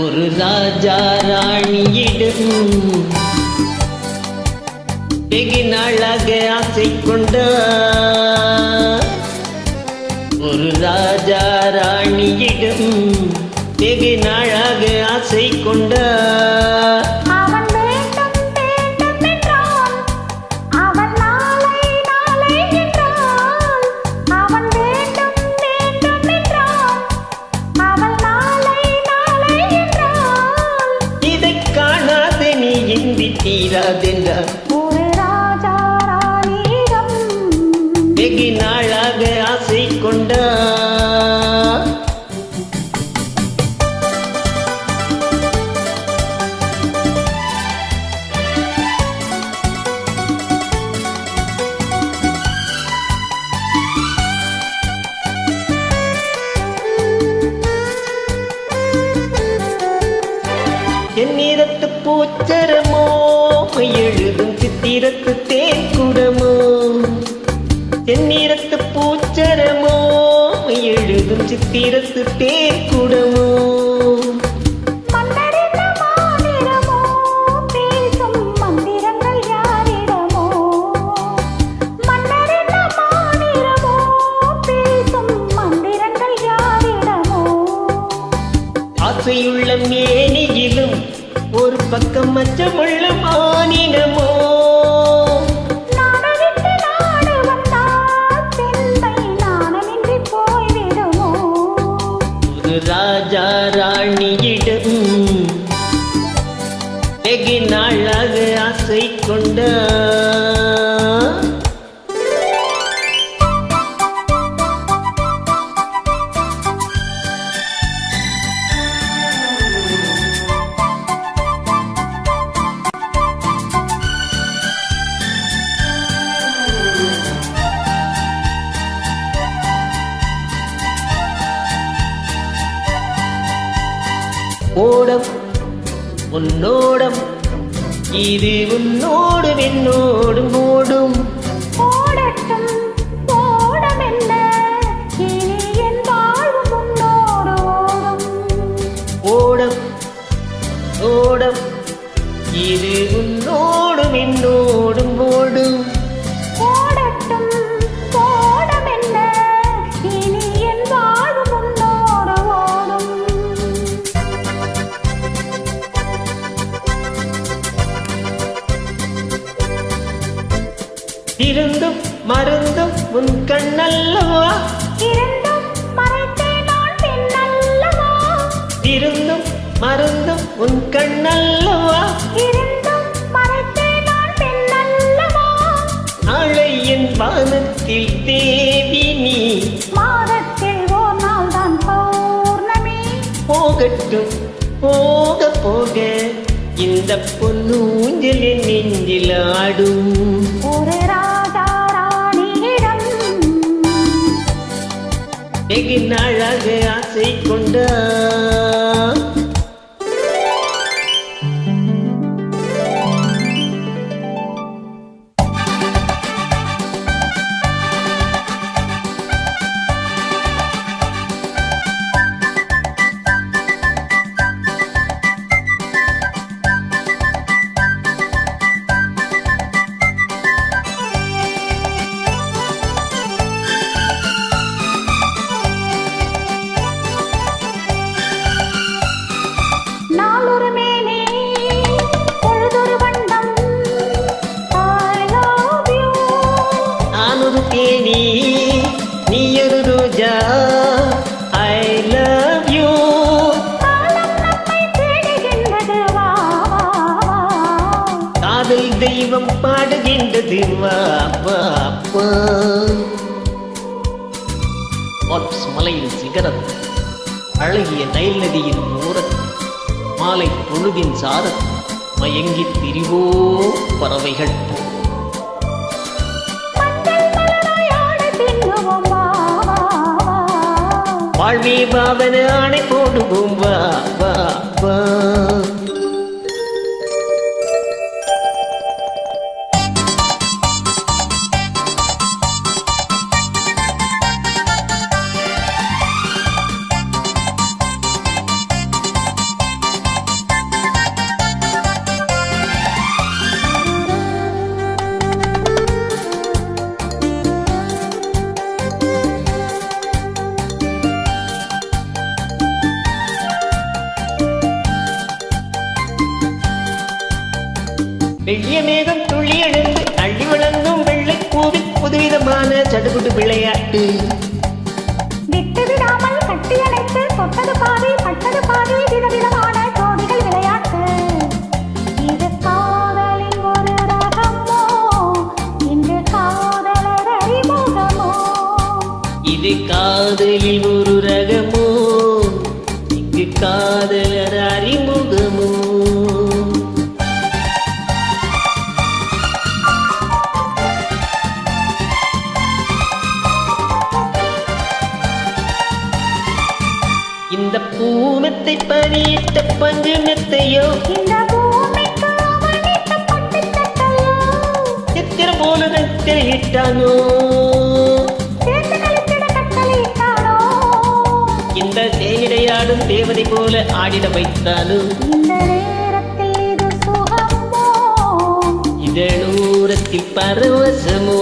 ஒரு ராஜா ராணியிடம் வெகு நாளாக ஆசை கொண்டார். ஒரு ராஜா ராணியிடம் வெகு நாளாக ஆசை கொண்டார். தீராதென்றார் ஒரு ராஜா ராணியிடம் வெகு நாளாக ஆசை கொண்டார். எந்நிறத்து பூச்சரமோ எழுதும் சித்திரத்து தேன்குடமோ. எந்நிறத்து பூச்சரமோ எழுதும் சித்திரத்து தேன்குடமோ. ஆசையுள்ள மேனியிலும் ஒரு பக்கம் மச்சமுள்ள மானினமோ. ஒரு ராஜா ராணியிடம் வெகு நாளாக ஆசை கொண்டார். ஓடம் உன்னோடம் இது உன்னோடு என்னோடும் ஓடும். ஓடட்டும் ஓடம் என்ன இனி என் வாழ்வு உன்னோடு ஓடும். ஓடம் ஓடம் இது உன்னோடும் என்னோடும் ஓடும். ஓடட்டும் ஓடம் என்ன இனி என் வாழ்வு உன்னோடு ஓடும். இருந்தும் மருந்தும் உன் கண்ணல்லவா. இருந்தும் மறைத்தே நான் பெண்ணல்லவா. இருந்தும் மருந்தும் உன் கண்ணல்லவா. இருந்தும் மறைத்தே நான் பெண்ணல்லவா. நாளை என் வானத்தில் தேவி நீ. மாதத்தில் ஓர் நாள் தான் பௌர்ணமி. போகட்டும் போக போக இந்த பொன்னூஞ்சல் என் நெஞ்சில் ஆடும். ஒரு ராஜா ராணியிடம் வெகு நாளாக ஆசை கொண்டார். நீயொரு ரோஜா ஐ லவ் யூ. காதல் தெய்வம் பாடுகின்றது வா வா வா. ஆல்ப்ஸ் மலையின் சிகரத்தில் அழகிய நைல் நதியின் ஓரத்தில் மாலை பொழுதின் சாரத்தில் மயங்கித் திரிவோ பறவைகள். வாழ்வே பாவன ஆணை போடுவோம் வா வா வா. வெள்ளிய மேகம் துள்ளி எழுந்து அள்ளி வழங்கும் வெள்ளை பூவில் புதுவிதமான சடுகுடு விளையாட்டு. விட்டு விடாமல் கட்டி அணைத்து தொட்டது பாதி பட்டது பாதி விதவிதமான ஜோடிகள் விளையாட்டு. இது காதலின் ஒரு ரகமோ, இன்று காதலர் அறிமுகமோ. இது காதலில் ஒரு ரகமோ, இங்கு காதலர் அறிமுகமோ. இந்த பூமெத்தை பறியிட்ட பஞ்சு மெத்தையோ, இந்த பூமிக்கு அவனிட்ட பட்டு சட்டையோ, சித்திர போலதத்தில் இட்டானோ, சேர்த்து கழித்திட கட்டளையிட்டானோ, இந்த தேயிடையாடும் தேவதை போல ஆடிட வைத்தானோ. இந்த நேரத்தில் இது சுகமோ, இதழூரத்தில் பரவசமோ.